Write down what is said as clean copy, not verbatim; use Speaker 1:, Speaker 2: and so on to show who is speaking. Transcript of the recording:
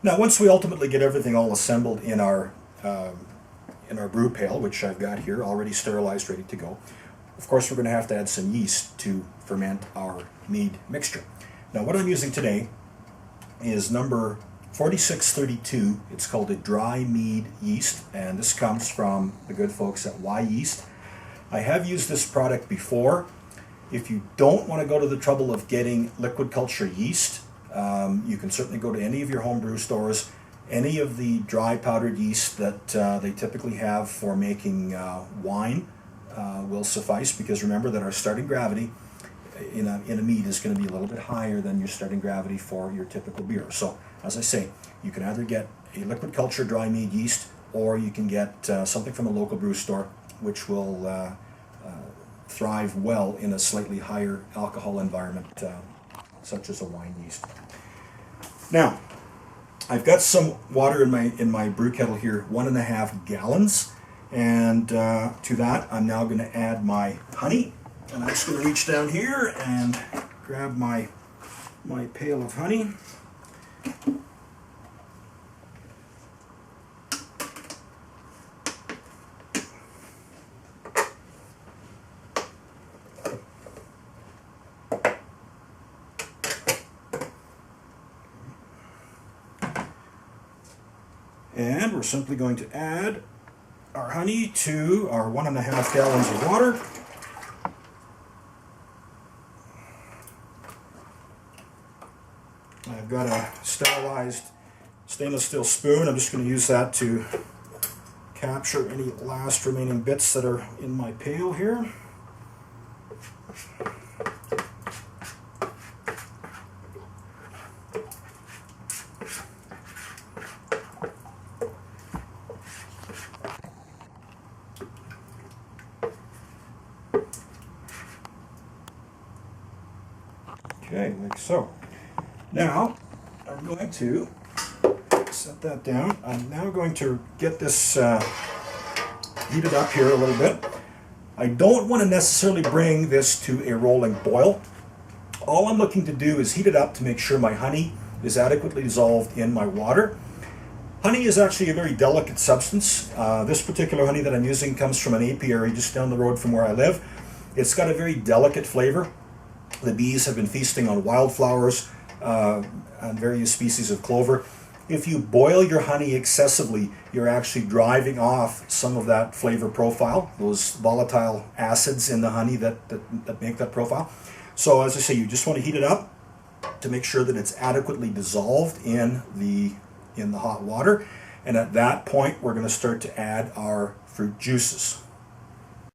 Speaker 1: Now, once we ultimately get everything all assembled in our brew pail, which I've got here already sterilized, ready to go, of course we're going to have to add some yeast to ferment our mead mixture. Now, what I'm using today is number 4632. It's called a Dry Mead yeast, and this comes from the good folks at Wyeast. I have used this product before. If you don't want to go to the trouble of getting liquid culture yeast, you can certainly go to any of your home brew stores. Any of the dry powdered yeast that they typically have for making wine will suffice, because remember that our starting gravity in a mead is going to be a little bit higher than your starting gravity for your typical beer. So, as I say, you can either get a liquid culture dry mead yeast, or you can get something from a local brew store, which will thrive well in a slightly higher alcohol environment, such as a wine yeast. Now, I've got some water in my brew kettle here, 1.5 gallons, and to that I'm now going to add my honey. And I'm just going to reach down here and grab my pail of honey. And we're simply going to add our honey to our 1.5 gallons of water. I've got a sterilized stainless steel spoon. I'm just going to use that to capture any last remaining bits that are in my pail here. Okay, like so. Now, I'm going to set that down. I'm now going to get this heated up here a little bit. I don't want to necessarily bring this to a rolling boil. All I'm looking to do is heat it up to make sure my honey is adequately dissolved in my water. Honey is actually a very delicate substance. This particular honey that I'm using comes from an apiary just down the road from where I live. It's got a very delicate flavor. The bees have been feasting on wildflowers and various species of clover. If you boil your honey excessively, you're actually driving off some of that flavor profile, those volatile acids in the honey that make that profile. So as I say, you just want to heat it up to make sure that it's adequately dissolved in the hot water. And at that point, we're going to start to add our fruit juices.